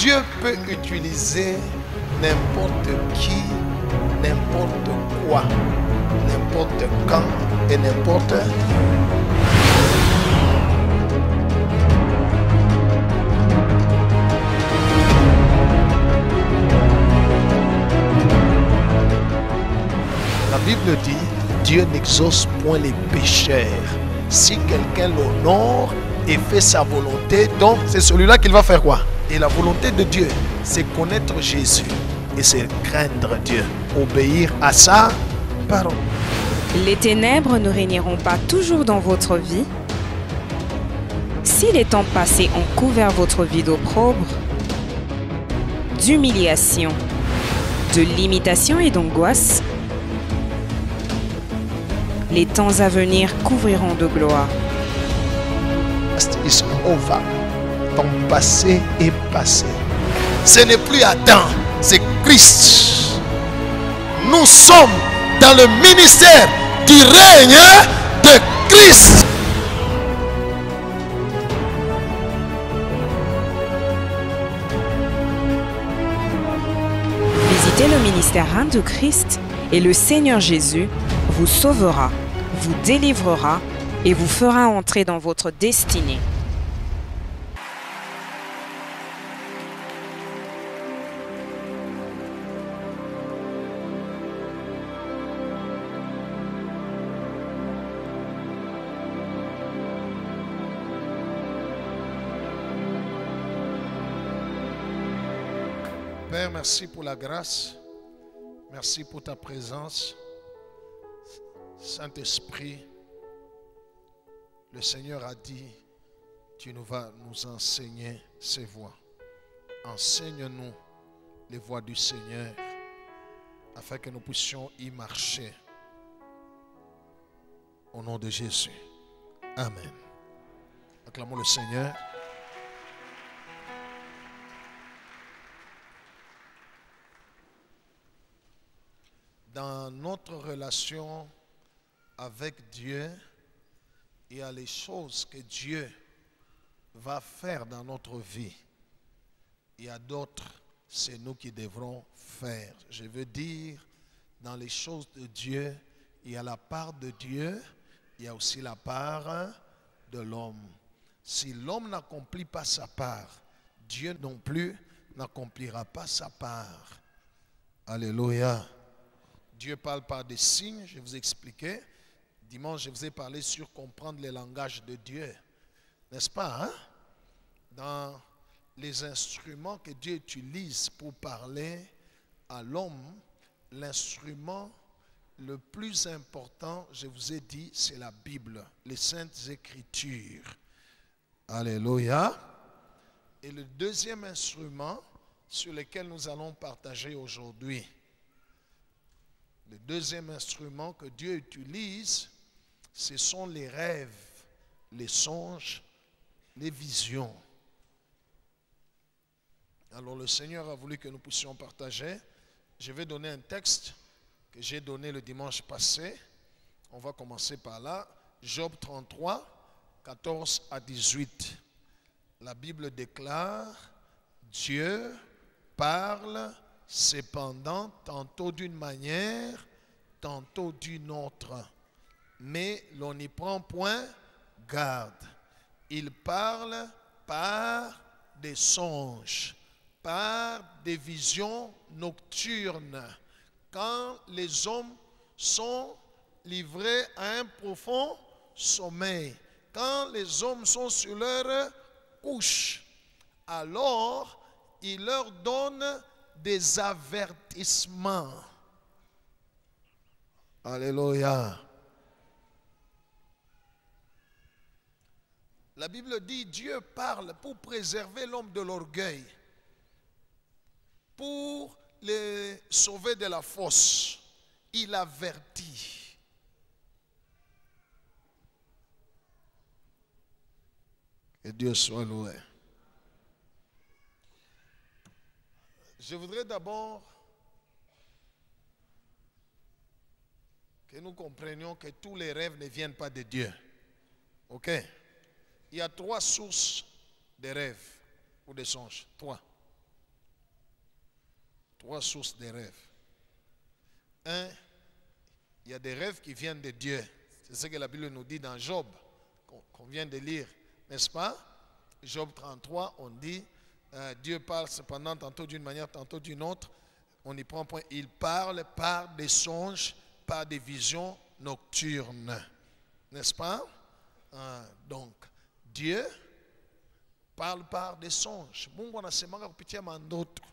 Dieu peut utiliser n'importe qui, n'importe quoi, n'importe quand et n'importe. La Bible dit, Dieu n'exauce point les pécheurs. Si quelqu'un l'honore et fait sa volonté, donc c'est celui-là qu'il va faire quoi? Et la volonté de Dieu, c'est connaître Jésus et c'est craindre Dieu, obéir à sa parole. Les ténèbres ne régneront pas toujours dans votre vie. Si les temps passés ont couvert votre vie d'opprobre, d'humiliation, de limitation et d'angoisse, les temps à venir couvriront de gloire. Is over. Ton passé est passé. Ce n'est plus Adam, c'est Christ. Nous sommes dans le ministère du règne de Christ. Visitez le ministère Reine de Christ et le Seigneur Jésus vous sauvera, vous délivrera et vous fera entrer dans votre destinée. Père, merci pour la grâce. Merci pour ta présence. Saint-Esprit, le Seigneur a dit, tu vas nous enseigner ses voies. Enseigne-nous les voies du Seigneur afin que nous puissions y marcher. Au nom de Jésus. Amen. Acclamons le Seigneur. Dans notre relation avec Dieu, il y a les choses que Dieu va faire dans notre vie. Il y a d'autres, c'est nous qui devrons faire. Je veux dire, dans les choses de Dieu, il y a la part de Dieu, il y a aussi la part de l'homme. Si l'homme n'accomplit pas sa part, Dieu non plus n'accomplira pas sa part. Alléluia. Dieu parle par des signes, je vous ai expliqué. Dimanche, je vous ai parlé sur comprendre le langage de Dieu. N'est-ce pas, hein? Dans les instruments que Dieu utilise pour parler à l'homme, l'instrument le plus important, je vous ai dit, c'est la Bible, les Saintes Écritures. Alléluia. Et le deuxième instrument sur lequel nous allons partager aujourd'hui, le deuxième instrument que Dieu utilise, ce sont les rêves, les songes, les visions. Alors le Seigneur a voulu que nous puissions partager. Je vais donner un texte que j'ai donné le dimanche passé. On va commencer par là. Job 33, 14 à 18. La Bible déclare, Dieu parle cependant tantôt d'une manière, tantôt d'une autre. Mais l'on n'y prend point garde. Il parle par des songes, par des visions nocturnes, quand les hommes sont livrés à un profond sommeil, quand les hommes sont sur leur couche, alors il leur donne des avertissements. Alléluia. La Bible dit, Dieu parle pour préserver l'homme de l'orgueil, pour les sauver de la fosse. Il avertit. Que Dieu soit loué. Je voudrais d'abord que nous comprenions que tous les rêves ne viennent pas de Dieu. Ok? Il y a trois sources de rêves ou de songes. Trois. 3 sources de rêves. 1, il y a des rêves qui viennent de Dieu. C'est ce que la Bible nous dit dans Job, qu'on vient de lire, n'est-ce pas? Job 33, on dit, Dieu parle cependant tantôt d'une manière, tantôt d'une autre. On y prend un point. Il parle par des songes, par des visions nocturnes. N'est-ce pas? Donc, Dieu parle par des songes. Mungu anasemanga kupitia mandoto.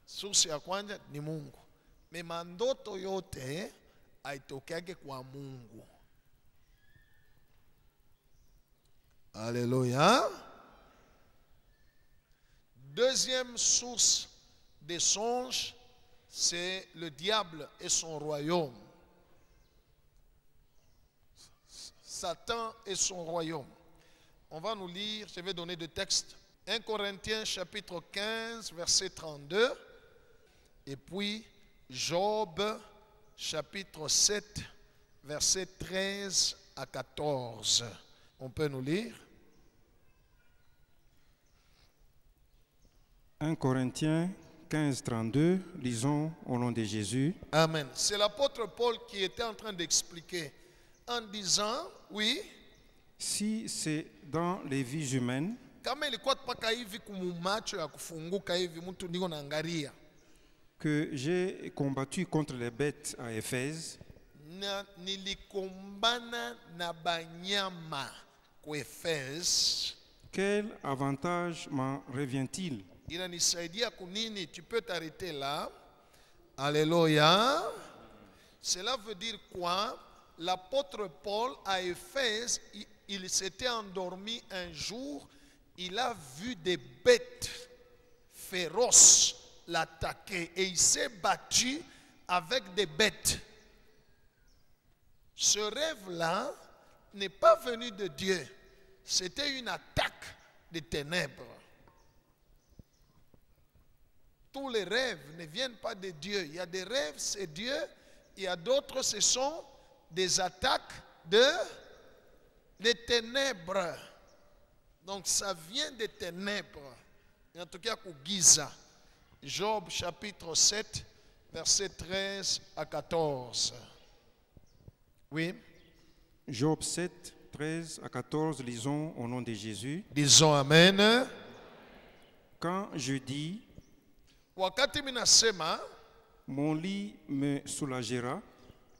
Source ya kwanza ni Mungu. Me mandoto yote haitokeake kwa Mungu. Alléluia. Deuxième source des songes, c'est le diable et son royaume. Satan et son royaume. On va nous lire, je vais donner deux textes. 1 Corinthiens chapitre 15, verset 32. Et puis Job chapitre 7, verset 13 à 14. On peut nous lire. 1 Corinthiens 15, 32, lisons au nom de Jésus. Amen. C'est l'apôtre Paul qui était en train d'expliquer en disant, oui, si c'est dans les vies humaines kama ilikuwa paka hivi kumumacho ya kufunguka hivi mtu niko naangalia que j'ai combattu contre les bêtes à Éphèse, nilikumbana na banyama kwa Efes, quel avantage m'en revient-il? inanisaidia kunini? Tu peux t'arrêter là. Alléluia. Cela veut dire quoi? L'apôtre Paul à Éphèse, il s'était endormi un jour, il a vu des bêtes féroces l'attaquer et il s'est battu avec des bêtes. Ce rêve-là n'est pas venu de Dieu, c'était une attaque des ténèbres. Tous les rêves ne viennent pas de Dieu. Il y a des rêves, c'est Dieu. Il y a d'autres, ce sont des attaques des ténèbres. Donc ça vient des ténèbres. En tout cas, Giza. Job chapitre 7, verset 13 à 14. Oui. Job 7, 13 à 14, lisons au nom de Jésus. Disons Amen. Quand je dis, wakati minasema, mon lit me soulagera,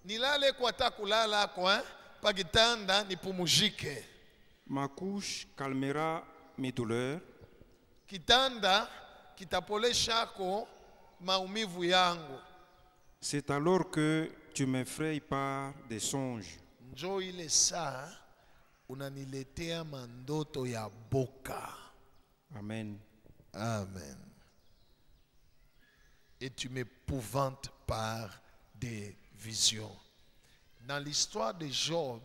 nilale kwa takulala kwa pakitanda nipumujike. ma couche calmera mes douleurs, Kitanda kitapoleshako maumivu yangu. c'est alors que tu m'effraies par des songes. Njo ile saa unaniletea mandoto ya boka. Amen. Amen. Et tu m'épouvantes par des visions. Dans l'histoire de Job,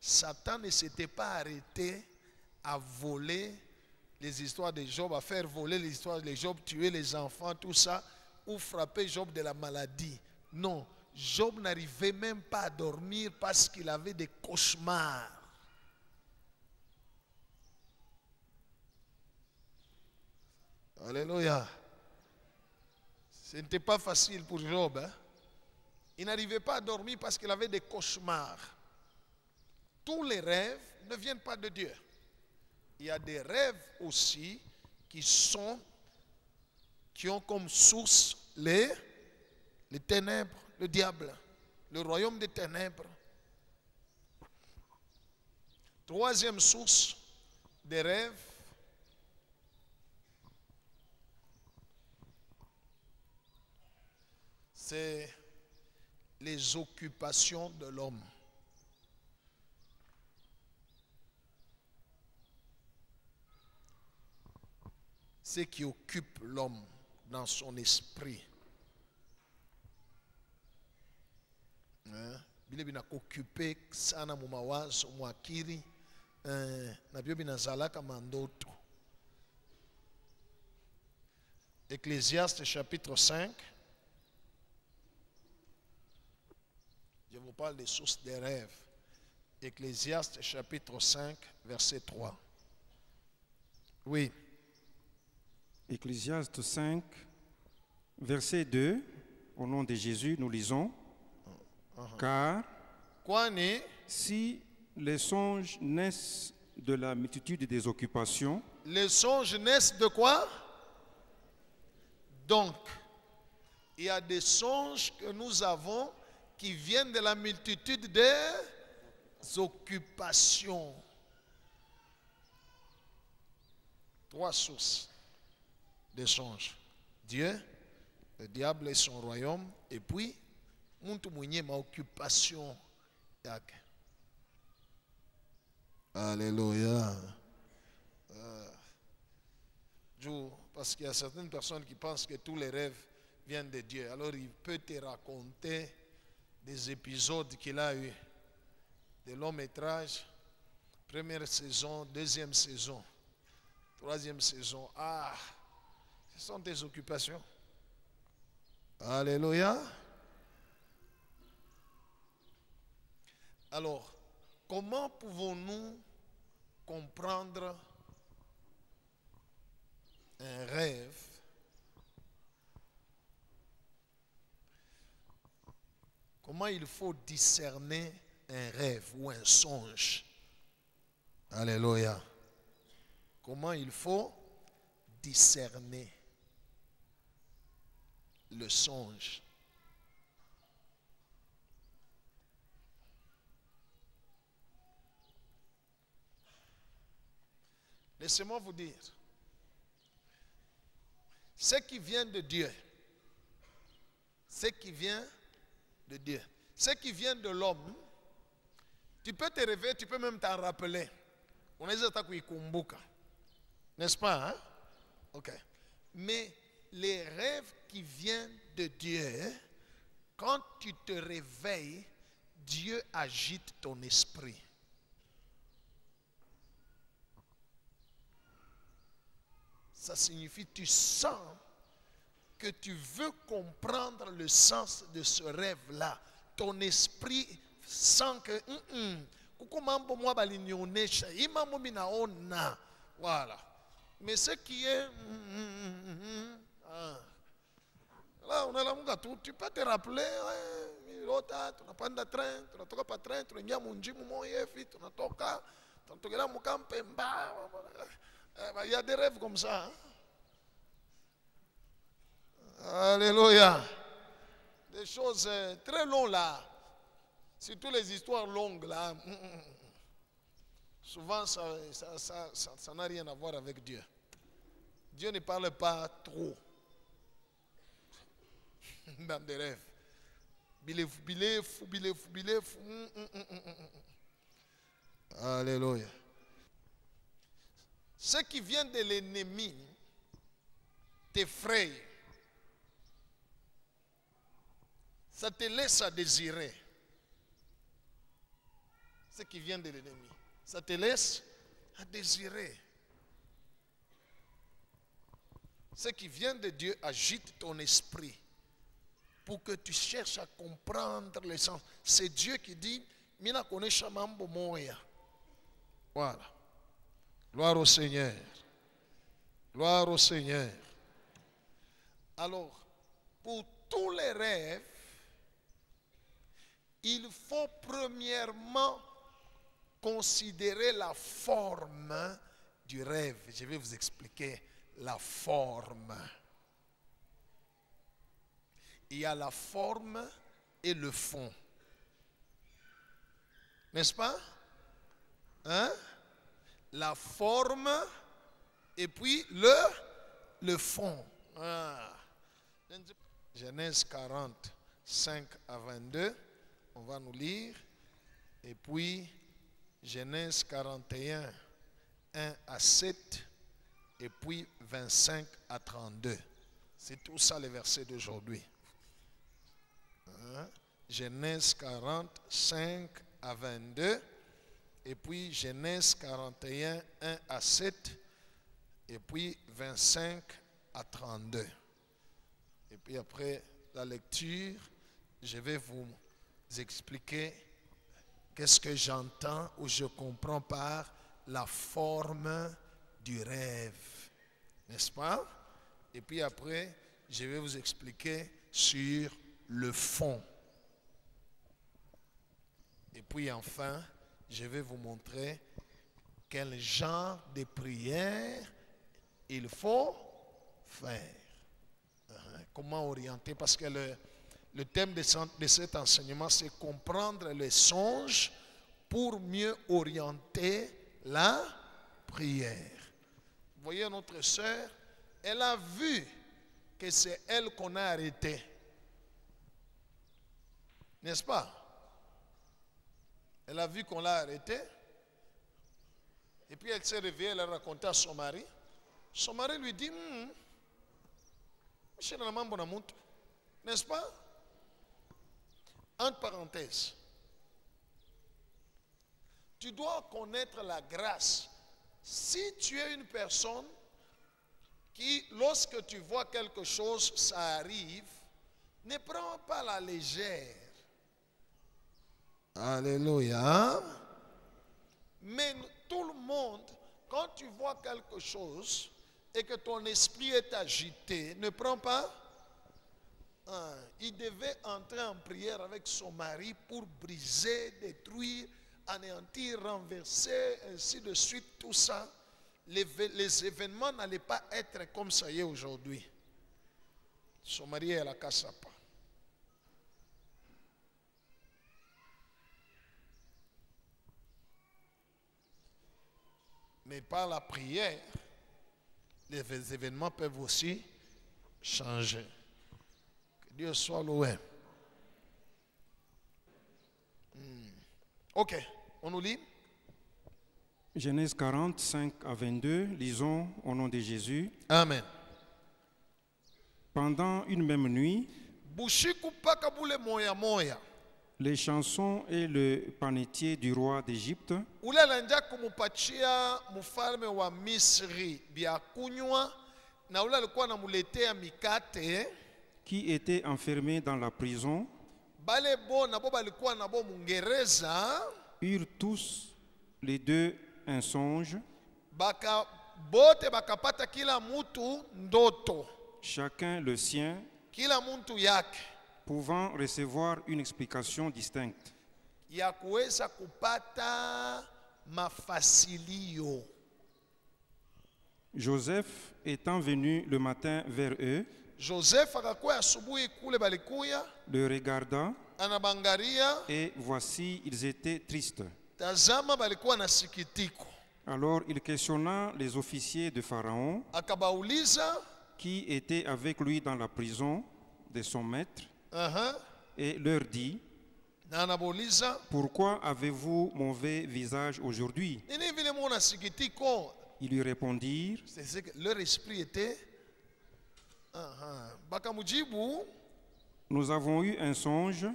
Satan ne s'était pas arrêté à voler les histoires de Job, à faire voler les histoires de Job, tuer les enfants, tout ça, ou frapper Job de la maladie. Non, Job n'arrivait même pas à dormir parce qu'il avait des cauchemars. Alléluia. Ce n'était pas facile pour Job. Hein? Il n'arrivait pas à dormir parce qu'il avait des cauchemars. Tous les rêves ne viennent pas de Dieu. Il y a des rêves aussi qui ont comme source les ténèbres, le diable, le royaume des ténèbres. Troisième source des rêves, c'est les occupations de l'homme. Ce qui occupe l'homme dans son esprit. Bile bina occupé sana mu mawazo mu akili na byo binazalaka mandoto. Ecclésiaste chapitre 5. Je vous parle des sources des rêves. Ecclésiaste chapitre 5, verset 3. Oui. Ecclésiaste 5, verset 2, au nom de Jésus, nous lisons. Car Kwani si les songes naissent de la multitude des occupations, les songes naissent de quoi? Donc, il y a des songes que nous avons qui viennent de la multitude des occupations. 3 sources des songes. Dieu, le diable et son royaume, et puis, muntu mwenye ma occupation yake. Alléluia. Parce qu'il y a certaines personnes qui pensent que tous les rêves viennent de Dieu. Alors il peut te raconter des épisodes qu'il a eu, de long métrage, première saison, deuxième saison, troisième saison. Ah, ce sont tes occupations. Alléluia. Alors, comment pouvons-nous comprendre un rêve? Comment il faut discerner un rêve ou un songe? Alléluia. Comment il faut discerner le songe? Laissez-moi vous dire, ce qui vient de Dieu, ce qui vient de Dieu, ce qui vient de l'homme, tu peux te réveiller, tu peux même t'en rappeler. On est n'est-ce pas? Hein? Ok. Mais les rêves qui viennent de Dieu, quand tu te réveilles, Dieu agite ton esprit. Ça signifie que tu sens que tu veux comprendre le sens de ce rêve-là. Ton esprit sent que voilà. Mais ce qui est là, on a la tu peux te rappeler, tu n'as pas de train, tu n'as pas de train, tu n'as pas de train, il y a des rêves comme ça. Hein? Alléluia. Des choses très longues là. Surtout les histoires longues là. Souvent ça n'a rien à voir avec Dieu. Dieu ne parle pas trop dans des rêves. Bilef. Alléluia. Ce qui vient de l'ennemi t'effraie. Ça te laisse à désirer. Ce qui vient de l'ennemi, ça te laisse à désirer. Ce qui vient de Dieu agite ton esprit pour que tu cherches à comprendre le sens. C'est Dieu qui dit, Mina konesha mambo moya. Voilà. Gloire au Seigneur. Gloire au Seigneur. Alors, pour tous les rêves, il faut premièrement considérer la forme du rêve. Je vais vous expliquer la forme. Il y a la forme et le fond. N'est-ce pas? Hein? La forme et puis le fond. Ah. Genèse 40, 5 à 22. On va nous lire. Et puis Genèse 41, 1 à 7. Et puis 25 à 32. C'est tout ça les versets d'aujourd'hui. Hein? Genèse 40, 5 à 22. Et puis Genèse 41, 1 à 7. Et puis 25 à 32. Et puis après la lecture, je vais vous expliquer qu'est-ce que j'entends ou je comprends par la forme du rêve. N'est-ce pas? Et puis après, je vais vous expliquer sur le fond. Et puis enfin, je vais vous montrer quel genre de prière il faut faire. Comment orienter, parce que le thème de cet enseignement, c'est comprendre les songes pour mieux orienter la prière. Vous voyez notre sœur, elle a vu que c'est elle qu'on a arrêtée. N'est-ce pas? Elle a vu qu'on l'a arrêtée. Et puis elle s'est réveillée, elle a raconté à son mari. Son mari lui dit, n'est-ce pas? Entre parenthèses, tu dois connaître la grâce. Si tu es une personne qui, lorsque tu vois quelque chose, ça arrive, ne prends pas la légère. Alléluia. Mais tout le monde, quand tu vois quelque chose et que ton esprit est agité, ne prends pas. Il devait entrer en prière avec son mari pour briser, détruire, anéantir, renverser, ainsi de suite, tout ça. Les événements n'allaient pas être comme ça y est aujourd'hui. Son mari est à la cassapa. Mais par la prière, les événements peuvent aussi changer. Que Dieu soit loué. Ok, on nous lit. Genèse 40, 5 à 22, lisons au nom de Jésus. Amen. Pendant une même nuit, Bushiku pakabule moya moya. les chansons et le panetier du roi d'Égypte Ule alanja kumupatia mfalme wa Misri bya kunywa na ule alikuwa anamuletea mikate. qui étaient enfermés dans la prison Bale bo na bo balikuwa na bo Mungereza. eurent tous les deux un songe, Bote bakapata kila mutu ndoto. chacun le sien, Kila muntu yake. pouvant recevoir une explication distincte. Ya kuweza kupata mafasilio. Joseph étant venu le matin vers eux, Joseph akakuwa asubuhi kule balikuya, le regarda anabangaria, et voici ils étaient tristes. tazama balikuwa na sikitiko. Alors il questionna les officiers de Pharaon Akabauliza, qui étaient avec lui dans la prison de son maître et leur dit: na anabauliza, pourquoi avez-vous mauvais visage aujourd'hui? nini vile muna sikitiko? Ils lui répondirent: C'est que leur esprit était bakamujibu, nous avons eu un songe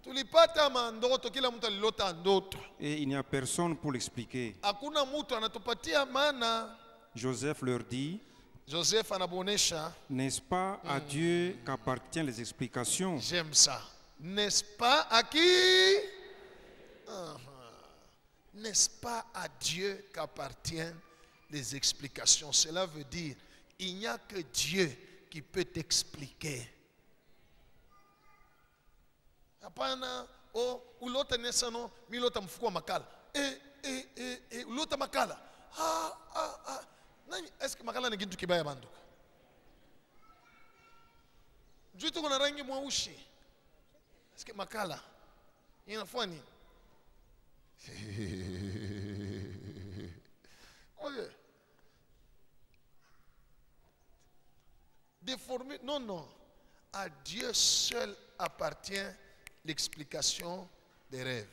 tulipata mandoto, kila mtu alilota ndoto. et il n'y a personne pour l'expliquer. Hakuna mtu anatupatia maana. Joseph leur dit: Joseph anabonesha, n'est-ce pas à Dieu qu'appartiennent les explications? j'aime ça. N'est-ce pas à qui? N'est-ce pas à Dieu qu'appartiennent les explications? Cela veut dire, il n'y a que Dieu qui peut t'expliquer. Hapana, ulota nesano, milota mfukua makala. Ulota makala. Nani, est-ce que makala ni kitu kibaya banduka? Juu tuko na rangi mweusi. Est-ce que makala inafua nini? Oye. Déformé, non. À Dieu seul appartient l'explication des rêves.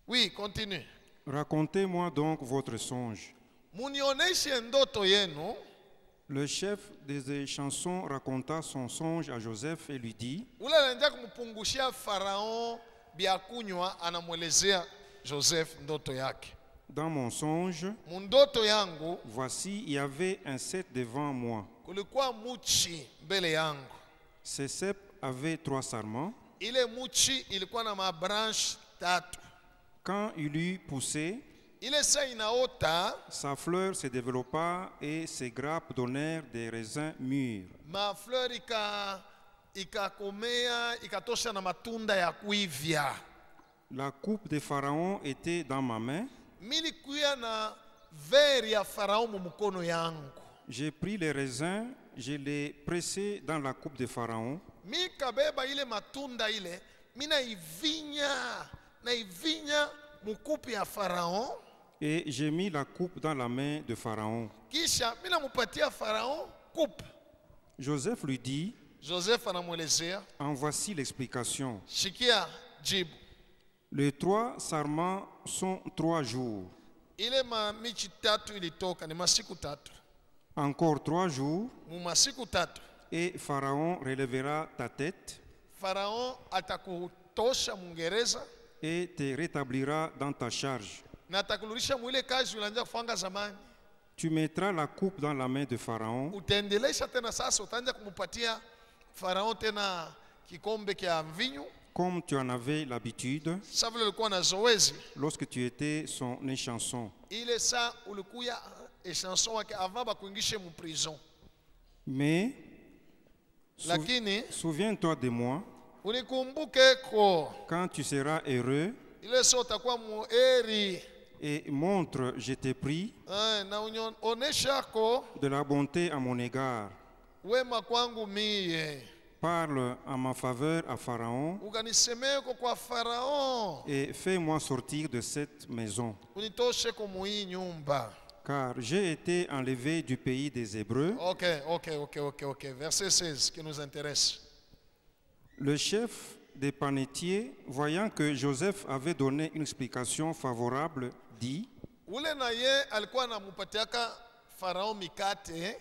Oui, continue. Racontez-moi donc votre songe. Munioneshe ndoto yenu. Le chef des chansons raconta son songe à Joseph et lui dit: Ule anaenda kumpungushia Farao bya kunywa, anamwelezea Joseph ndoto yake. dans mon songe, Mundoto yangu voici, il y avait un cep devant moi. kulikuwa muchi mbele yangu. Ce cep avait 3 sarments. Ile muchi ilikuwa na mabranche tatu. Quand il eut poussé, ile saa inaota sa fleur se développa et ses grappes donnèrent des raisins mûrs. mafleur ikakomea ikatosha na matunda ya kuivya. La coupe de Pharaon était dans ma main. Milikuya na veri ya Farao mu mkono yangu. J'ai pris les raisins, je les pressai dans la coupe de Pharaon. Mikabeba ile matunda ile, mina ivinya mukupi ya Farao. Et j'ai mis la coupe dans la main de Pharaon. Kisha mina mupatia Farao coupe. Joseph lui dit, Joseph anamwelezea, en voici l'explication. shikia jibu. Les 3 sarments sont 3 jours. Ile michi tatu ilitoka ni masiku tatu. Encore 3 jours, Mu masiku tatu et Pharaon relèvera ta tête Farao atakutosha Mungereza et te rétablira dans ta charge. na atakurulisha mwile kazi ulianza kufanya zamani. Tu mettras la coupe dans la main de Pharaon Utaendelesha tena sasa, utaanza kumupatia Farao tena kikombe kia mvinyo comme tu en avais l'habitude sasa vile ulikuwa na zoezi lorsque tu étais son échanson. ile saa ulikuya echanson wake avant bakuingishe mu prison. Mais Lakini souviens-toi de moi unikumbuke ko quand tu seras heureux ile saa utakuwa mueri et montre, je t'ai pris, na onesha ko de la bonté à mon égard. wema kwangu mie, Parle en ma faveur à Pharaon ukanisemeko kwa Farao, et fais-moi sortir de cette maison. unitoshe ko muhii nyumba. Car j'ai été enlevé du pays des Hébreux. Ok. Verset 16 qui nous intéresse. Le chef des panetiers, voyant que Joseph avait donné une explication favorable, dit, Ule na ye alikuwa anamupatiaka Farao mikate,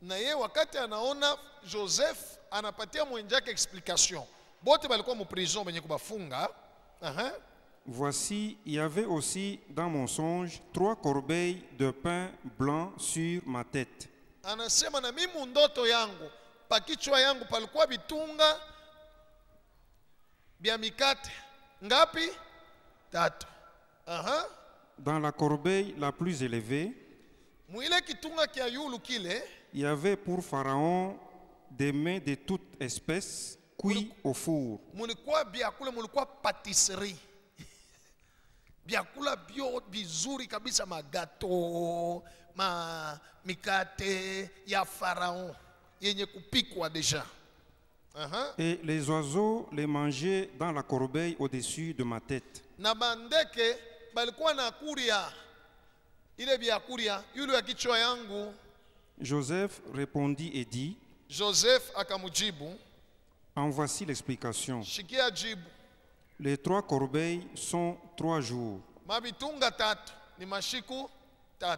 na ye wakati anaona Joseph anapatia mwenjake explication. Bote balikuwa mu prison benye kubafunga. voici, il y avait aussi dans mon songe 3 corbeilles de pain blanc sur ma tête. Anasema na mimi ndoto yangu pakichwa yangu palikuwa bitunga bya mikate ngapi? 3. Dans la corbeille la plus élevée, Mwile kitunga kia yulu kile il y avait pour Pharaon des mets de toute espèce cuits au four. mulikuwa biakula, mulikuwa patisserie biakula bio bizuri kabisa, magato mikate ya Farao yenye kupikwa deja. Et les oiseaux les mangeaient dans la corbeille au-dessus de ma tête. Na bandeke balikuwa na kuria ile biakuria yule ya kichwa yangu. Joseph répondit et dit, Joseph akamujibu, en voici l'explication. shikia jibu, Les 3 corbeilles sont 3 jours. mabitunga 3 ni mashiku 3,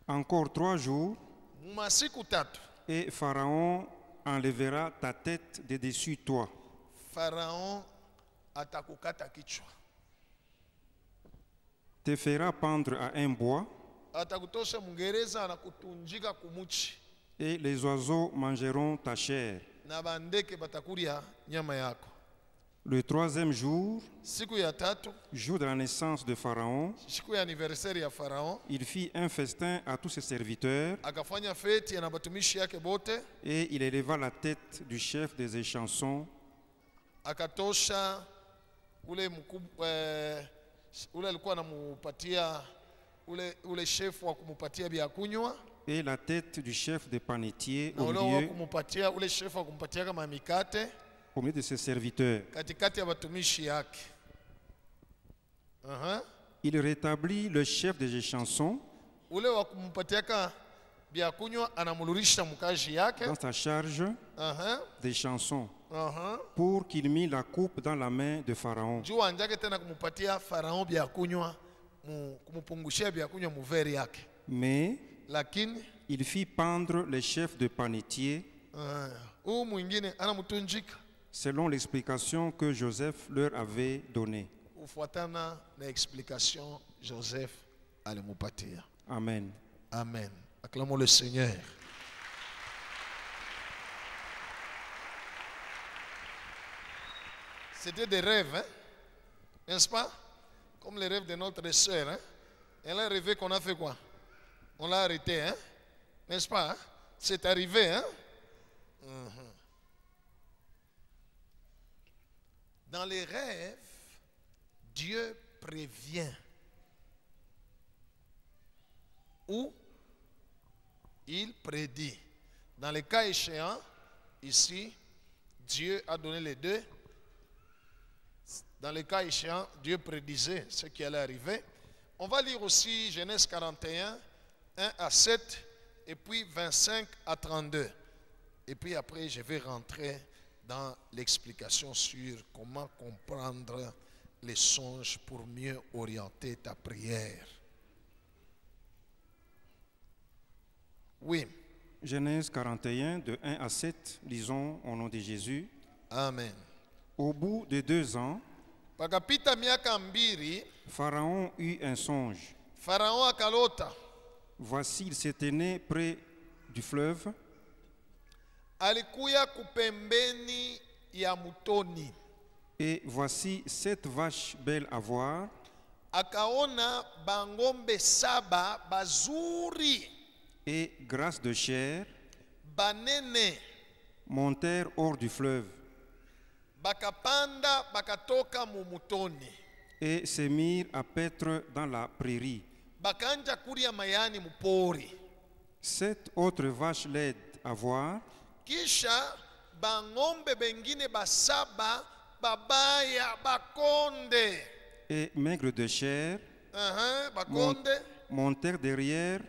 Encore 3 jours, masiku 3 et Pharaon enlèvera ta tête de dessus toi. Farao atakukata kichwa, Te fera pendre à un bois, atakutosha Mungereza, anakutunjika kumuchi, et les oiseaux mangeront ta chair. na bandeke batakuria nyama yako. Le 3e jour, Siku ya 3, jour de la naissance de Pharaon, siku ya anniversaire ya Farao, il fit un festin à tous ses serviteurs, akafanya feti na batumishi yake bote, et il éleva la tête du chef des échansons, akatosha ule mkubwa ule alikuwa anamupatia ule chef wa kumupatia bia kunywa, et la tête du chef des panetiers na ule wa kumupatia ule chef wa kumupatia kama mikate au milieu de ses serviteurs. katikati ya batumishi yake. Il rétablit le chef des échansons Ule wa kumupatia bia kunywa anamulurisha mkaji yake dans sa charge des chansons pour qu'il mit la coupe dans la main de Pharaon. juu anjake tena kumupatia Farao bia kunywa, kumupungushia bia kunywa muveri yake. Mais Lakini il fit pendre les chefs de panetiers huu mwingine anamutunjika selon l'explication que Joseph leur avait donnée. ufuatana na explication Joseph alimupatia. Amen. Amen. Acclamons le Seigneur. C'était des rêves, hein? N'est-ce pas? Comme les rêves de notre sœur. Hein? Elle est arrivée qu'on a fait quoi? On l'a arrêté, hein? N'est-ce pas? Hein? C'est arrivé, hein? Dans les rêves, Dieu prévient. Ou il prédit. Dans les cas échéants, ici, Dieu a donné les deux. Dans les cas échéants, Dieu prédisait ce qui allait arriver. On va lire aussi Genèse 41, 1 à 7, et puis 25 à 32. Et puis après, je vais rentrer dans l'explication sur comment comprendre les songes pour mieux orienter ta prière. Oui. Genèse 41, de 1 à 7, lisons au nom de Jésus. Amen. Au bout de 2 ans, Pakapita miaka mbili, Pharaon eut un songe. Farao akalota. Voici, il s'était né près du fleuve, Alikuya kupembeni ya mutoni. et voici 7 vaches belles à voir, Akaona bangombe saba bazuri, et grasses de chair, banene, montèrent hors du fleuve, bakapanda bakatoka mumutoni. et se mirent à paître dans la prairie. Bakanja kuria mayani mupori. 7 autres vaches laides à voir, Kisha bangombe bengine basaba babaya bakonde. et maigres de chair, Bakonde. montèrent derrière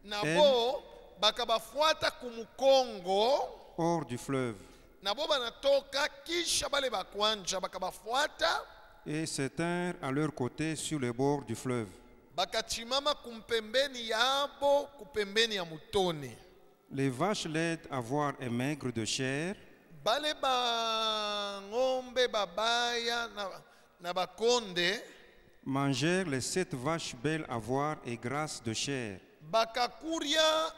Nabo bakabafuata kumukongo. hors du fleuve, Nabo banatoka kisha bale bakwanja bakabafuata. et se tinrent à leur côté sur le bord du fleuve. Bakachimama kumpembeni yabo kupembeni ya mutoni. Les vaches laides à voir et maigres de chair Bale ba ngombe babaya na bakonde mangèrent les 7 vaches belles à voir et grasses de chair, bakakuria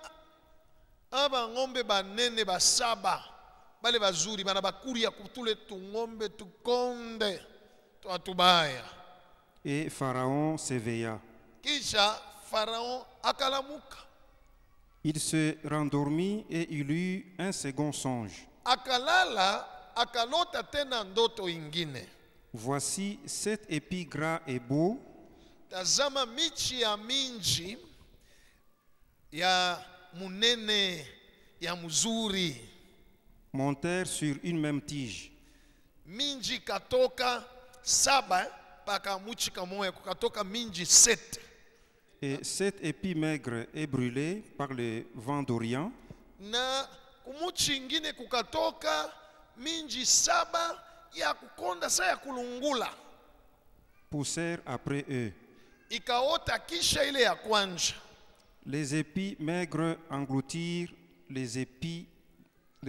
aba ngombe banene basaba bale bazuri bana bakuria kutule tungombe tukonde twatubaya. et Pharaon s'éveilla. Kisha Farao akalamuka, Il se rendormit et il eut un second songe. akalala, akalota tena ndoto ingine. Voici 7 épis gras et beaux Tazama michi ya minji ya munene ya mzuri. montèrent sur une même tige, Minji katoka saba paka muchi kamoya kukatoka minji 7. et 7 épis maigres et brûlés par le vent d'Orient Na kumuchi ingine kukatoka minji saba ya kukonda sa ya kulungula. poussèrent après eux. Ikaota kisha ile ya kwanja. Les épis maigres engloutirent les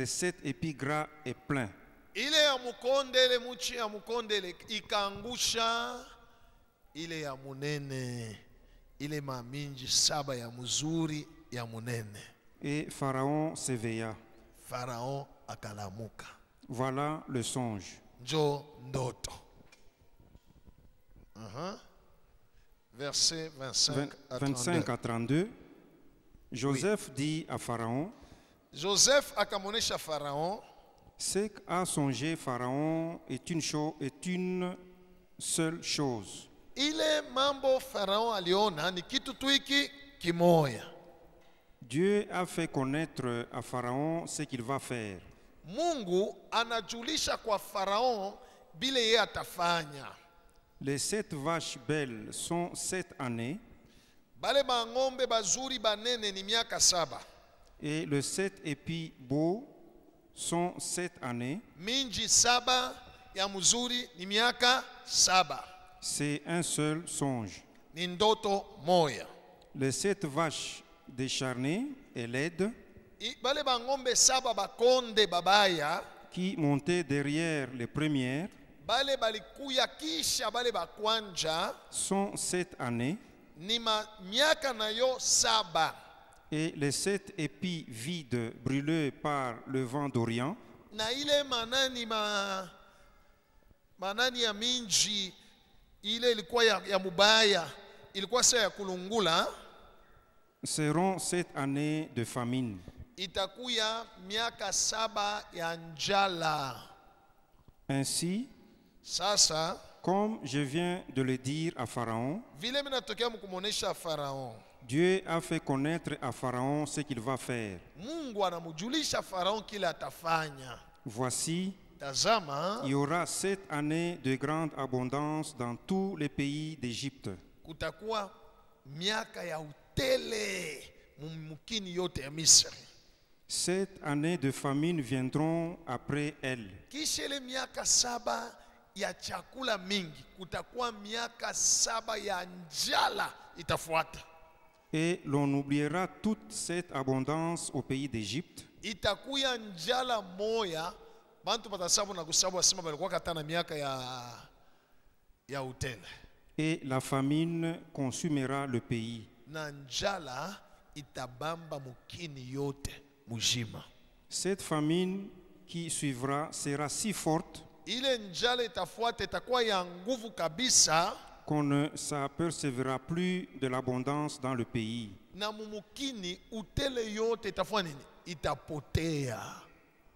7 épis gras et pleins. Ile ya mukondele muchi ya mukondele ikaangusha ile ya munene, ile maminji saba ya mzuri ya munene. Et Pharaon s'éveilla. Farao akalamuka. Voilà le songe. Njo ndoto. Verset 25 à 25 32. à 32. Joseph dit à Pharaon, Joseph akamonesha Farao, ce qu'a songé Pharaon est une seule chose. ile mambo Farao aliona ni kitu tu hiki kimoya. Dieu a fait connaître à Pharaon ce qu'il va faire. Mungu anajulisha kwa Farao bile yeye atafanya. Les 7 vaches belles sont 7 années Bale bangombe bazuri banene ni miaka 7. et les 7 épis beaux sont 7 années. Minji 7 ya mzuri ni miaka 7. C'est un seul songe. Ni ndoto moya. Les 7 vaches décharnées et laides Bale bangombe 7 bakonde babaya, qui montaient derrière les premières bale balikuya kisha bale bakwanja sont 7 années ni miaka nayo 7. et les 7 épis vides brûlés par le vent d'Orient Na ile manani ya minji ile ilikuwa ya mubaya ilikuwa saa ya kulungula, seront 7 années de famine. itakuya miaka 7 ya njala. Ainsi, Sasa comme je viens de le dire à Pharaon, vile minatokea mkumuonesha Farao, Dieu a fait connaître à Pharaon ce qu'il va faire. Mungu anamujulisha Farao kile atafanya. Voici, Tazama, il y aura 7 années de grande abondance dans tous les pays d'Égypte. kutakuwa miaka ya utele mumukini yote ya Misri. 7 années de famine viendront après elle. Kisha ile miaka 7 ya chakula mingi, kutakuwa miaka 7 ya njala itafuata. Et l'on oubliera toute cette abondance au pays d'Égypte. Itakuya njala moya, bantu batasabu na kusabu wasema balikuwa katana miaka ya utele. Et la famine consumera le pays. Na njala itabamba mukini yote mujima. Cette famine qui suivra sera si forte Ile njala itafuata itakuwa ya nguvu kabisa, qu'on ne s'apercevra plus de l'abondance dans le pays. na mumukini utele yote itafua nini? Itapotea.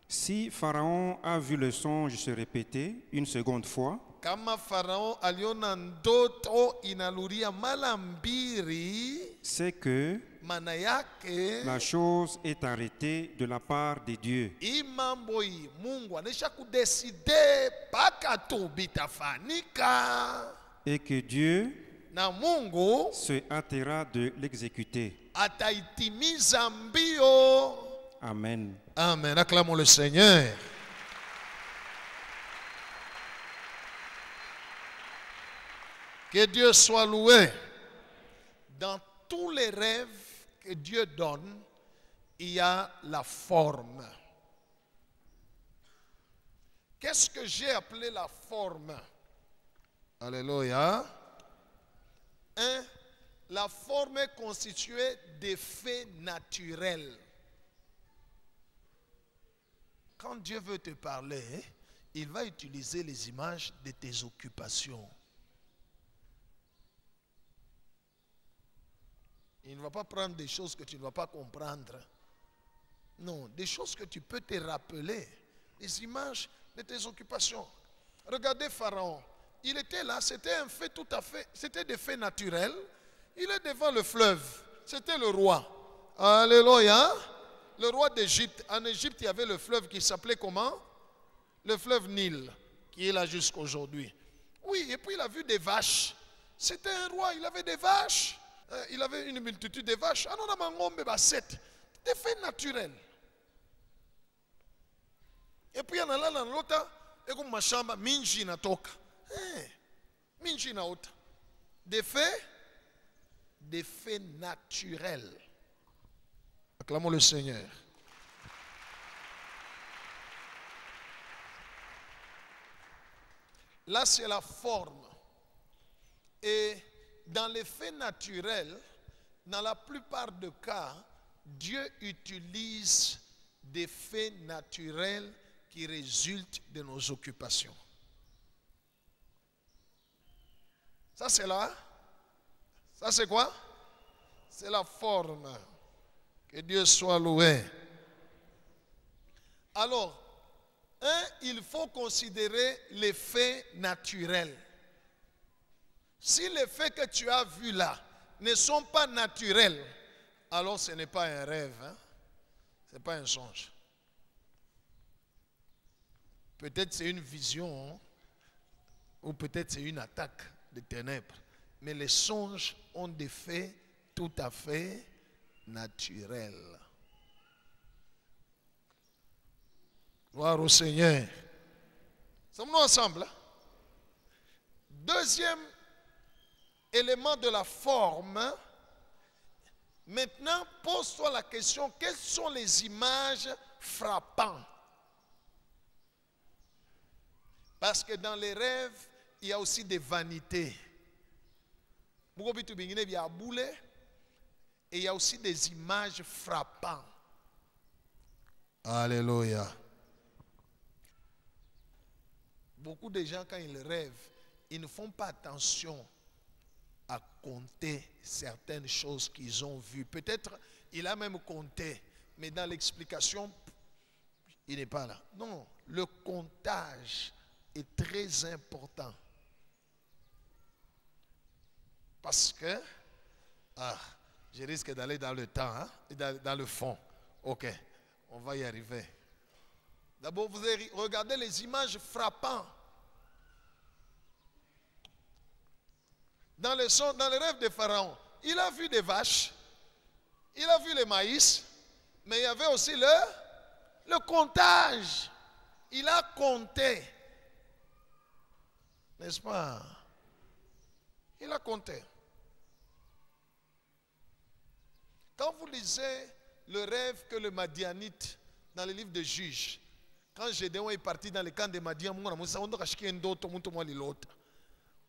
Si Pharaon a vu le songe se répéter une seconde fois, Kama Farao aliona ndoto inaluria mara mbili, c'est que maana yake la chose est arrêtée de la part de Dieu. hii mambo hii Mungu anaisha kudeside mpaka tu bitafanika, Et que Dieu na Mungu se hâtera de l'exécuter. ataitimiza mbio. Amen. Amen. Acclamons le Seigneur. Que Dieu soit loué. Dans tous les rêves que Dieu donne, il y a la forme. Qu'est-ce que j'ai appelé la forme? Alléluia. La forme est constituée d'effets naturels. Quand Dieu veut te parler, il va utiliser les images de tes occupations. Il ne va pas prendre des choses que tu ne vas pas comprendre. Non, des choses que tu peux te rappeler. Les images de tes occupations. Regardez Pharaon. Il était là, c'était un fait tout à fait, c'était des faits naturels. Il est devant le fleuve. C'était le roi. Alléluia. Le roi d'Égypte. En Égypte, il y avait le fleuve qui s'appelait comment? Le fleuve Nil, qui est là jusqu'aujourd'hui. Oui, et puis il a vu des vaches. C'était un roi, il avait des vaches. Il avait une multitude de vaches. Ah non, non, mangombe, basset. Des faits naturels. Et puis, il y en a là dans l'autre, et comme ma chambre, minji na toka. Minji na ota. Des faits naturels. Acclamons le Seigneur. Là, c'est la forme. Et dans les faits naturels, dans la plupart des cas, Dieu utilise des faits naturels qui résultent de nos occupations. Ça, c'est là. Ça, c'est quoi? C'est la forme. Que Dieu soit loué. Alors, il faut considérer les faits naturels. Si les faits que tu as vus là ne sont pas naturels, alors ce n'est pas un rêve, hein? Ce n'est pas un songe. Peut-être c'est une vision, hein? Ou peut-être c'est une attaque des ténèbres. Mais les songes ont des faits tout à fait naturels. Gloire au Seigneur. Sommes-nous ensemble? Hein? Deuxième élément de la forme. Maintenant, pose-toi la question, quelles sont les images frappantes? Parce que dans les rêves, il y a aussi des vanités. Et il y a aussi des images frappantes. Alléluia. Beaucoup de gens, quand ils rêvent, ils ne font pas attention à compter certaines choses qu'ils ont vues. Peut-être il a même compté, mais dans l'explication, il n'est pas là. Non, le comptage est très important. Parce que, je risque d'aller dans le temps, hein, dans le fond. Ok, on va y arriver. D'abord, vous regardez les images frappantes. Dans le rêve de Pharaon, il a vu des vaches, il a vu les maïs, mais il y avait aussi le comptage. Il a compté. N'est-ce pas? Il a compté. Quand vous lisez le rêve que le Madianite, dans le livre de Juges, quand Gédéon est parti dans le camp de Madian,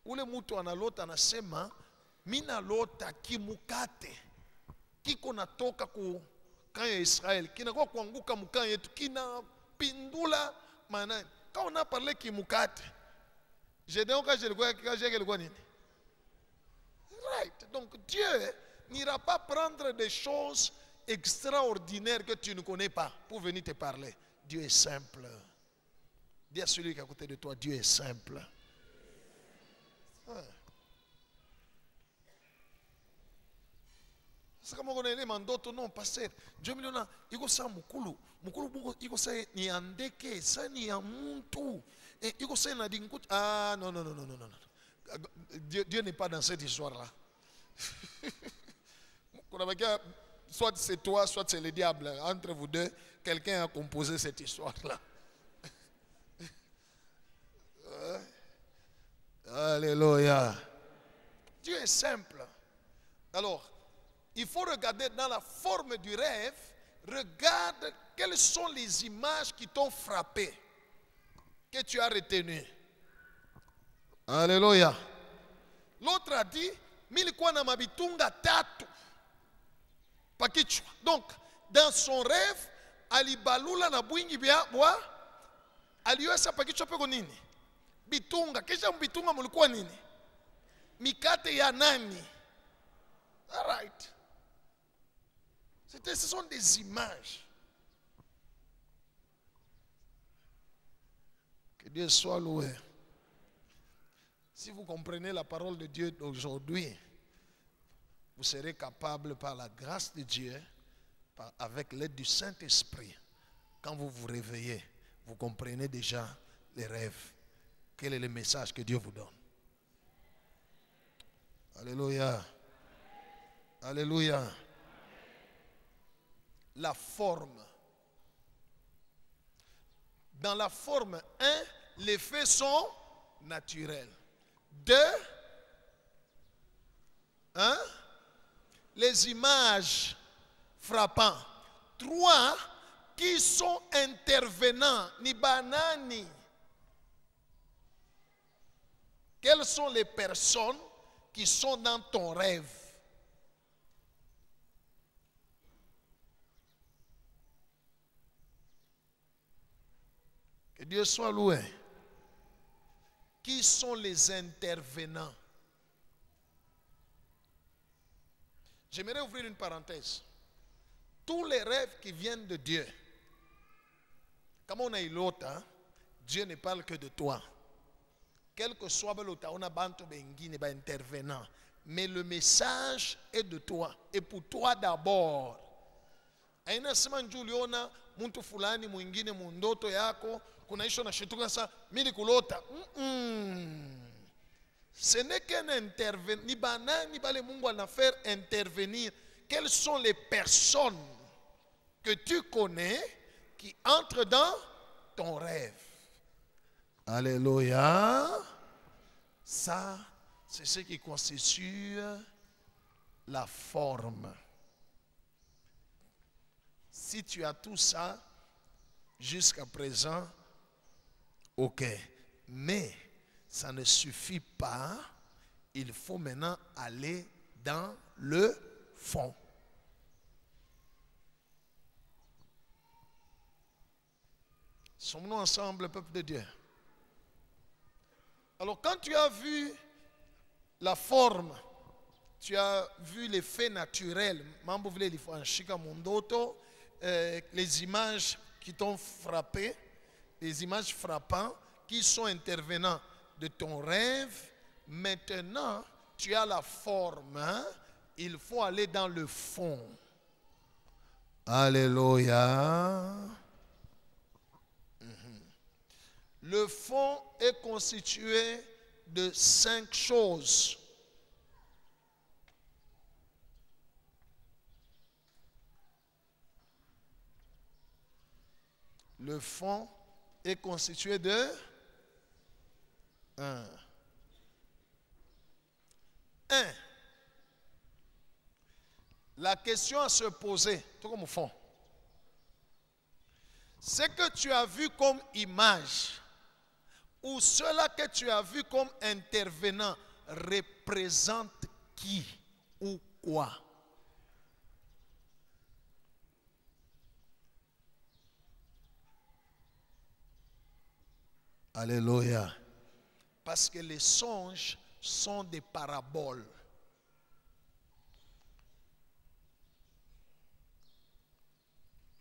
ule mtu analota anasema mina lota kimukate kiko natoka ku kaya ya Israeli kinakuwa kuanguka mkaya yetu kinapindula maana quand on a parlé kimukate Gédéon quand je le vois nini right. Donc Dieu n'ira pas prendre des choses extraordinaires que tu ne connais pas pour venir te parler. Dieu est simple. Dis à celui qui est à côté de toi, Dieu est simple. Sasa kama kuna ile mandoto non pastor Dieu miliona iko saa mukulu mungu iko saa ni andeke saa ni ya muntu iko saa na dinguti non Dieu n'est pas dans cette histoire là. Soit c'est toi soit c'est le diable, entre vous deux quelqu'un a composé cette histoire là. Alléluia. Dieu est simple. Alors, il faut regarder dans la forme du rêve, regarde quelles sont les images qui t'ont frappé, que tu as retenues. Alléluia. L'autre a dit, milikuwa na mabitunga tatu. Pakichwa. Donc, dans son rêve, alibalula na bwingi bwa, aliweza pakichwa peko nini? Bitunga. Kisha mbitunga mulikuwa nini? Mikate ya nani? All right. Ce sont des images. Que Dieu soit loué. Si vous comprenez la parole de Dieu d'aujourd'hui, vous serez capable par la grâce de Dieu, avec l'aide du Saint-Esprit, quand vous vous réveillez, vous comprenez déjà les rêves. Quel est le message que Dieu vous donne? Alléluia. Alléluia. La forme. Dans la forme 1, les faits sont naturels. 2, les images frappantes. 3, qui sont intervenants. Ni banani. Quelles sont les personnes qui sont dans ton rêve? Que Dieu soit loué. Qui sont les intervenants? J'aimerais ouvrir une parenthèse. Tous les rêves qui viennent de Dieu, comme on a eu l'autre, Dieu ne parle que de toi. Quel que soit l'autre, on a intervenant. Mais le message est de toi. Et pour toi d'abord. Aina sema njuliona muntu fulani mwingine mundoto yako kunaisha na shituka sa mimi kulota. Ce n'est qu'un intervenant. Ni banani bale Mungu ana faire intervenir. Quelles sont les personnes que tu connais qui entrent dans ton rêve? Alléluia. Ça, c'est ce qui constitue la forme. Si tu as tout ça, jusqu'à présent, ok. Mais ça ne suffit pas. Il faut maintenant aller dans le fond. Sommes-nous ensemble, peuple de Dieu? Alors quand tu as vu la forme, tu as vu les faits naturels, les images qui t'ont frappé, les images frappantes qui sont intervenants de ton rêve. Maintenant, tu as la forme, hein? Il faut aller dans le fond. Alléluia. Le fond est constitué de 5 choses. Le fond est constitué de 1. La question à se poser, tout comme au fond, ce que tu as vu comme image ou cela que tu as vu comme intervenant représente qui ou quoi? Alléluia. Parce que les songes sont des paraboles.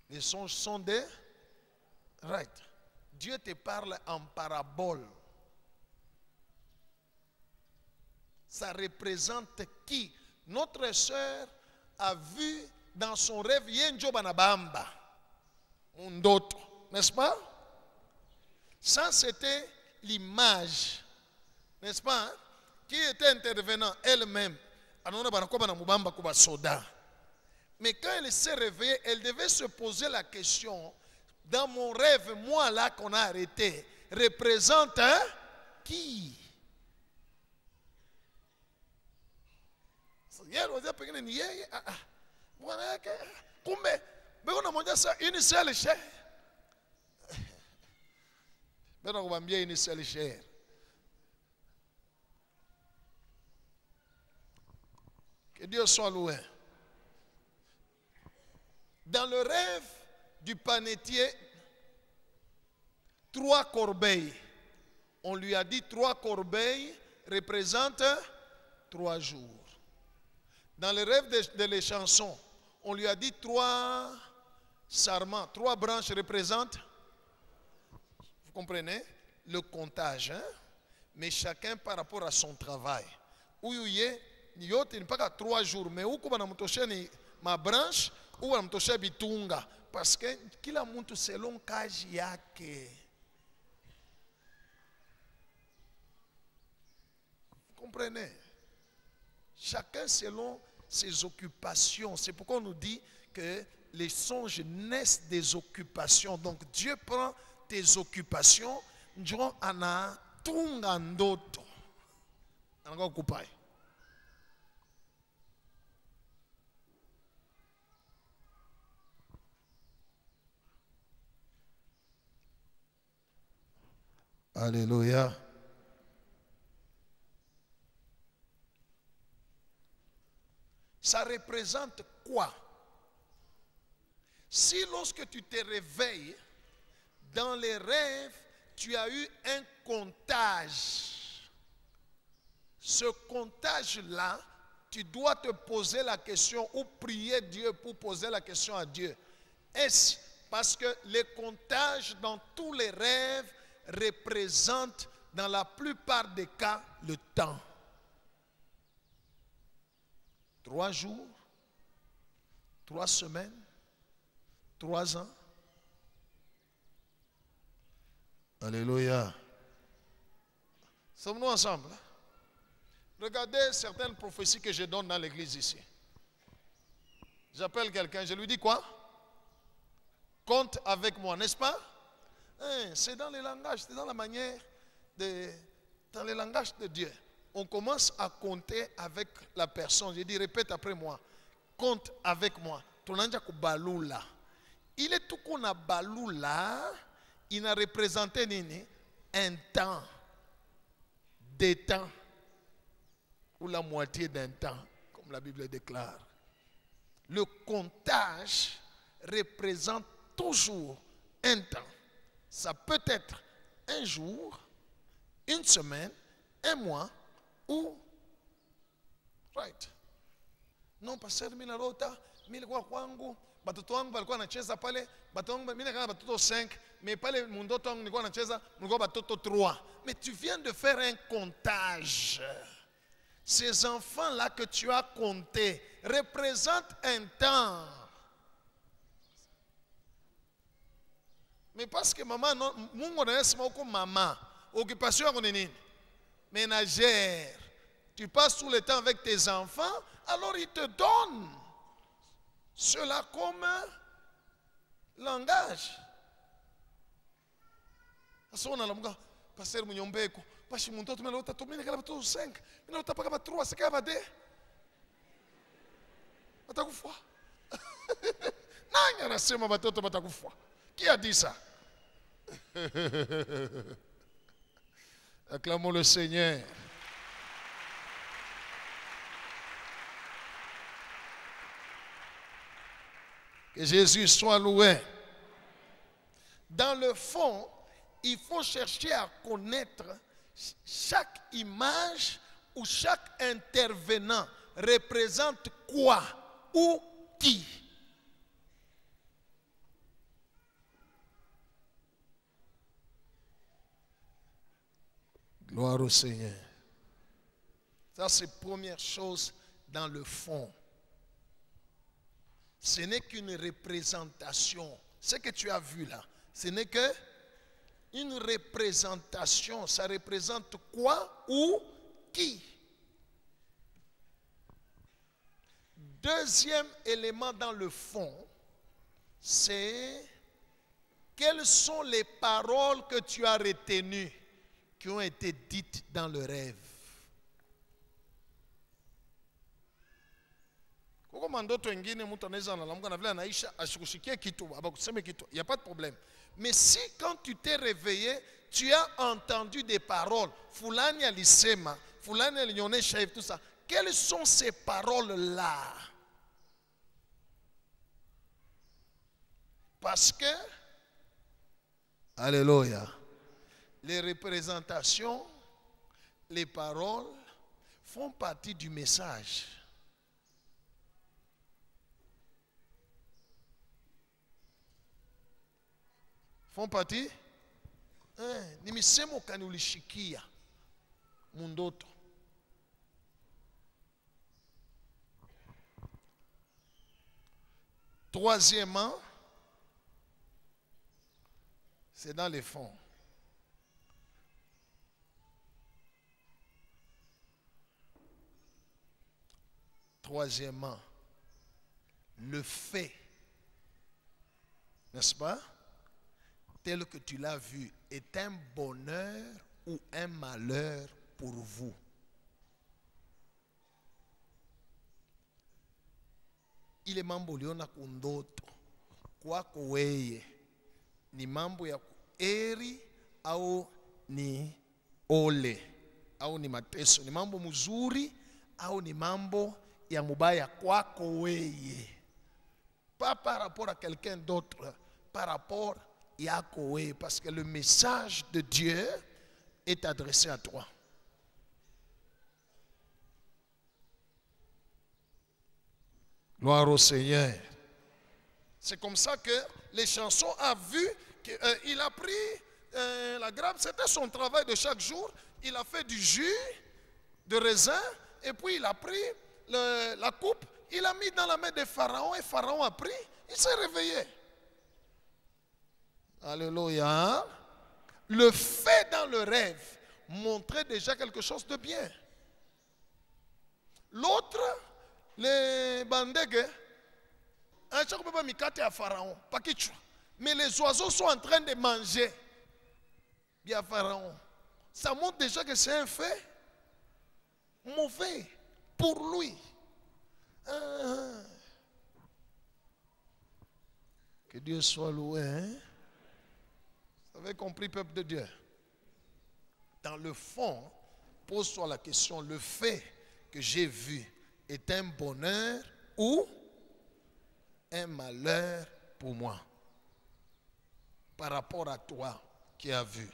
Les songes sont des... Right. Dieu te parle en parabole. Ça représente qui? Notre sœur a vu dans son rêve Yenjo Banabamba. Un autre. N'est-ce pas? Ça, c'était l'image. N'est-ce pas? Qui était intervenant elle-même. Mais quand elle s'est réveillée, elle devait se poser la question, dans mon rêve, moi là qu'on a arrêté, représente qui? Une seule chair. Une seule chair. Que Dieu soit loué. Dans le rêve du panetier, 3 corbeilles. On lui a dit 3 corbeilles représentent 3 jours. Dans le rêve de les chansons, on lui a dit 3 sarments, 3 branches représentent, vous comprenez, le comptage. Hein? Mais chacun par rapport à son travail. Ouyouye, il n'y a pas 3 jours, mais où ma branche, ou anamtosha bitunga parce que kila mtu selon kazi yake. Comprenez? Chacun selon ses occupations. C'est pourquoi on nous dit que les songes naissent des occupations. Donc Dieu prend tes occupations, njo ana tunga ndoto. Ananga okupai. Alléluia. Ça représente quoi? Si lorsque tu te réveilles, dans les rêves, tu as eu un comptage, ce comptage-là, tu dois te poser la question ou prier Dieu pour poser la question à Dieu. Est-ce parce que les comptages dans tous les rêves représente dans la plupart des cas le temps. 3 jours, 3 semaines, 3 ans. Alléluia. Sommes-nous ensemble? Regardez certaines prophéties que je donne dans l'église ici. J'appelle quelqu'un, je lui dis quoi? Compte avec moi, n'est-ce pas? C'est dans le langage, c'est dans la manière dans le langage de Dieu. On commence à compter avec la personne. Je dis, répète après moi. Compte avec moi. Il est tout qu'on a baloula, il a représenté un temps, des temps, ou la moitié d'un temps, comme la Bible déclare. Le comptage représente toujours un temps. Ça peut être un jour, une semaine, un mois ou... Right. Non, pasteur, mimi narota, mimi nilikuwa kwangu, batoto wangu walikuwa wanacheza pale, batoto wangu mimi nikawa batoto 5, mais pale mundoto wangu nilikuwa nacheza, mlikuwa batoto 3. Mais tu viens de faire un comptage. Ces enfants-là que tu as comptés représentent un temps. Mais parce que maman, non, Mungu anasema uko mama, occupation yako ni nini? Ménagère. Tu passes tout le temps avec tes enfants, alors ils te donnent cela comme langage. Asa unalamuka, pasteur munyombeko, pashi mtoto melota tumine kala batoto 5, melota paka ba 3, c'est kama de. Batakufa. Nani anasema batoto batakufa? Qui a dit ça? Acclamons le Seigneur. Que Jésus soit loué. Dans le fond, il faut chercher à connaître chaque image ou chaque intervenant représente quoi ou qui. Gloire au Seigneur. Ça, c'est la première chose dans le fond. Ce n'est qu'une représentation. Ce que tu as vu là, ce n'est qu'une représentation. Ça représente quoi ou qui? Deuxième élément dans le fond, c'est quelles sont les paroles que tu as retenues qui ont été dites dans le rêve. Il n'y a pas de problème. Mais si quand tu t'es réveillé, tu as entendu des paroles, Fulani alisema, Fulani alionyesha tout ça, quelles sont ces paroles-là? Parce que, alléluia, les représentations, les paroles font partie du message. Font partie? Ni misemo kani ulishikia mundoto. Troisièmement, c'est dans les fonds. Troisièmement, le fait, n'est-ce pas, tel que tu l'as vu, est un bonheur ou un malheur pour vous. Ile mambo uliona kundoto kwako weye ni mambo ya eri au ni ole au ni mateso, ni mambo mzuri au ni mambo ya mubaya kwako weye, pas par rapport à quelqu'un d'autre, par rapport yako weye, parce que le message de Dieu est adressé à toi. Gloire au Seigneur. C'est comme ça que les chansons a vu qu'il a pris la grappe, c'était son travail de chaque jour. Il a fait du jus de raisin et puis il a pris la coupe, il a mis dans la main de Pharaon et Pharaon a pris, il s'est réveillé. Alléluia. Le fait dans le rêve montrait déjà quelque chose de bien. L'autre, les bandègues, mais les oiseaux sont en train de manger bien Pharaon. Ça montre déjà que c'est un fait mauvais pour lui. Que Dieu soit loué. Hein? Vous avez compris, peuple de Dieu? Dans le fond, pose-toi la question, le fait que j'ai vu est un bonheur ou un malheur pour moi par rapport à toi qui as vu.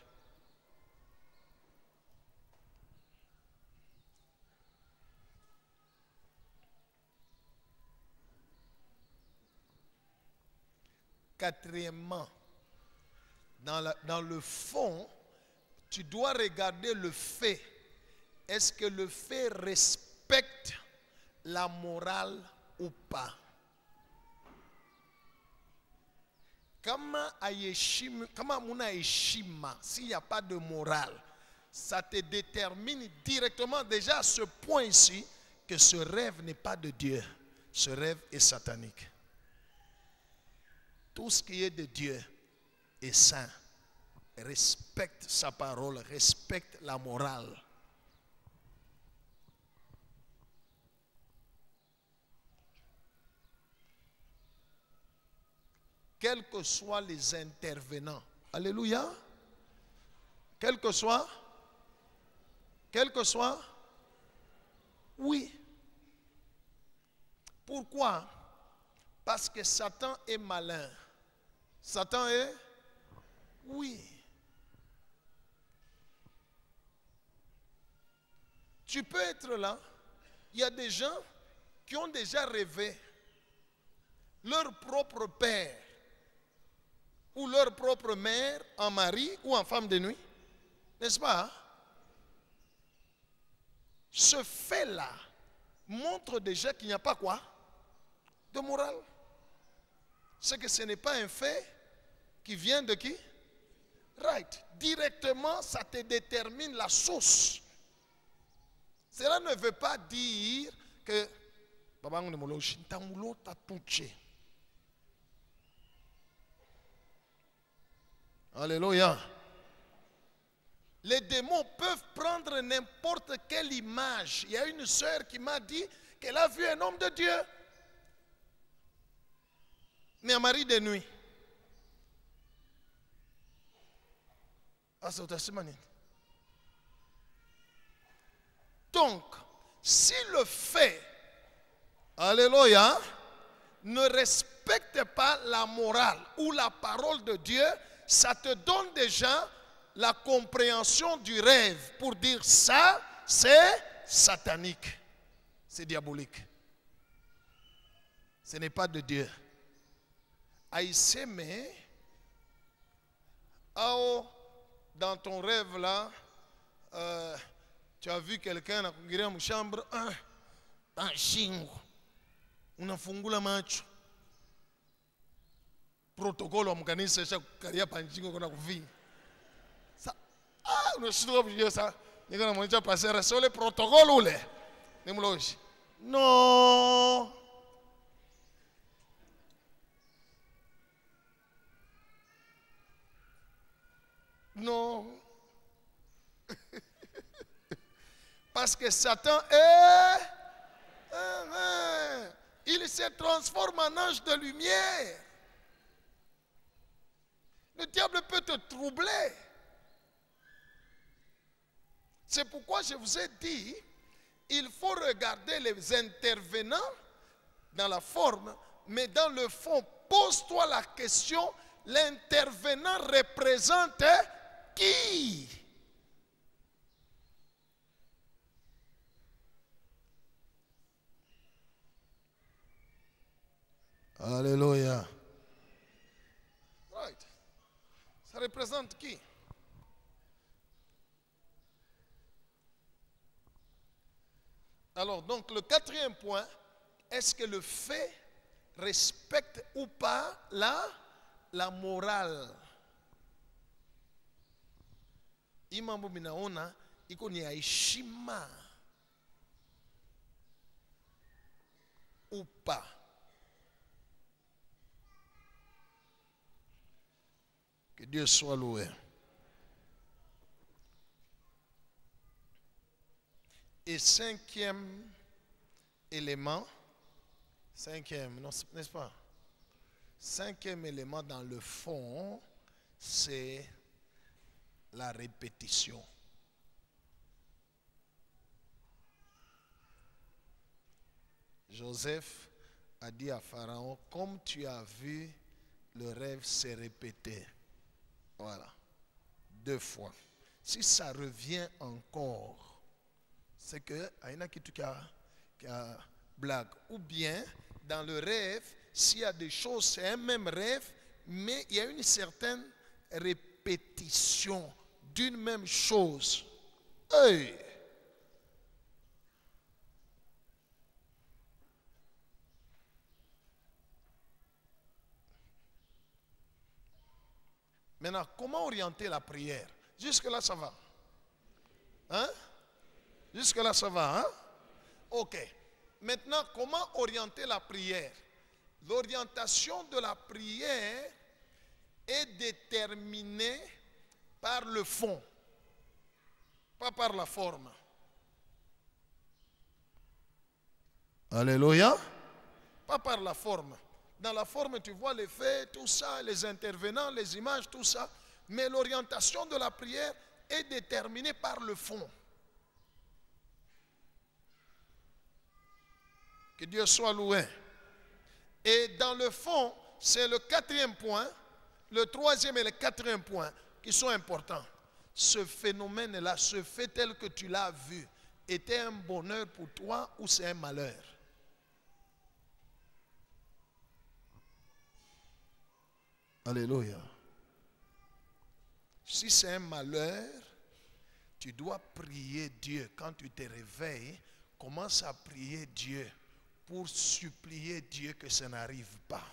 quatrièmement, dans le fond, tu dois regarder le fait. Est-ce que le fait respecte la morale ou pas? S'il n'y a pas de morale, ça te détermine directement déjà à ce point ici que ce rêve n'est pas de Dieu. Ce rêve est satanique. Tout ce qui est de Dieu est saint. Respecte sa parole, respecte la morale. Quels que soient les intervenants. Alléluia. Quel que soit. Oui. Pourquoi? Parce que Satan est malin. Satan est? Oui. Tu peux être là. Il y a des gens qui ont déjà rêvé leur propre père ou leur propre mère en mari ou en femme de nuit. N'est-ce pas? Ce fait-là montre déjà qu'il n'y a pas quoi? De morale. C'est que ce n'est pas un fait qui vient de qui? Right. Directement, ça te détermine la source. Cela ne veut pas dire que Alléluia. Les démons peuvent prendre n'importe quelle image. Il y a une sœur qui m'a dit qu'elle a vu un homme de Dieu, mais un mari de nuit. Ah, c'est testimony. Donc, si le fait, alléluia, ne respecte pas la morale ou la parole de Dieu, ça te donne déjà la compréhension du rêve pour dire ça, c'est satanique, c'est diabolique. Ce n'est pas de Dieu. Aïsseme, dans ton rêve là, tu as vu quelqu'un dans une chambre, un chingo, una fungula macho, protocole wa mkanisa cha kukalia panchingo kuna kuvinga. Unashtuka kujua ça, niko na mmoja passer sur le protocole ule. Nimloji. Non. Non. Parce que Satan il se transforme en ange de lumière. Le diable peut te troubler. C'est pourquoi je vous ai dit, il faut regarder les intervenants dans la forme, mais dans le fond, pose-toi la question, l'intervenant représente qui? Alléluia. Right. Ça représente qui? Alors, donc, le quatrième point, est-ce que le fait respecte ou pas la morale? Imambo minaona iko ni heshima ou pas? Que Dieu soit loué. Et cinquième élément, n'est-ce pas? Cinquième élément dans le fond, c'est la répétition. Joseph a dit à Pharaon, comme tu as vu, le rêve s'est répété. Voilà. 2 fois. Si ça revient encore, c'est que il y en a qui a blague. Ou bien, dans le rêve, s'il y a des choses, c'est un même rêve, mais il y a une certaine répétition d'une même chose. Hey! Maintenant, comment orienter la prière? Jusque-là, ça va. Hein? Jusque-là, ça va. Hein? Ok. Maintenant, comment orienter la prière? L'orientation de la prière est déterminée par le fond, pas par la forme. Alléluia. Pas par la forme. Dans la forme, tu vois les faits, tout ça, les intervenants, les images, tout ça. Mais l'orientation de la prière est déterminée par le fond. Que Dieu soit loué. Et dans le fond, c'est le quatrième point, le troisième et le quatrième point qui sont importants. Ce phénomène-là, ce fait tel que tu l'as vu, était un bonheur pour toi ou c'est un malheur? Alléluia. Si c'est un malheur, tu dois prier Dieu. Quand tu te réveilles, commence à prier Dieu pour supplier Dieu que ça n'arrive pas.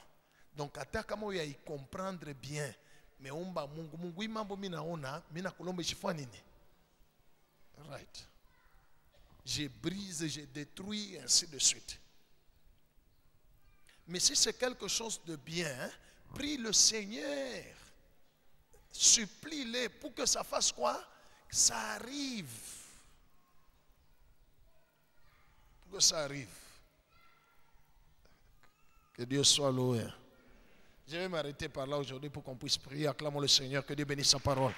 Donc, atakamo ya y comprendre bien. Mais omba mungu imambo minaona, mina kolombe chifanini. Right. Je brise, je détruis, et ainsi de suite. Mais si c'est quelque chose de bien, prie le Seigneur. Supplie-les pour que ça fasse quoi? Que ça arrive. Pour que ça arrive. Que Dieu soit loué. Je vais m'arrêter par là aujourd'hui pour qu'on puisse prier. Acclamons le Seigneur. Que Dieu bénisse sa parole.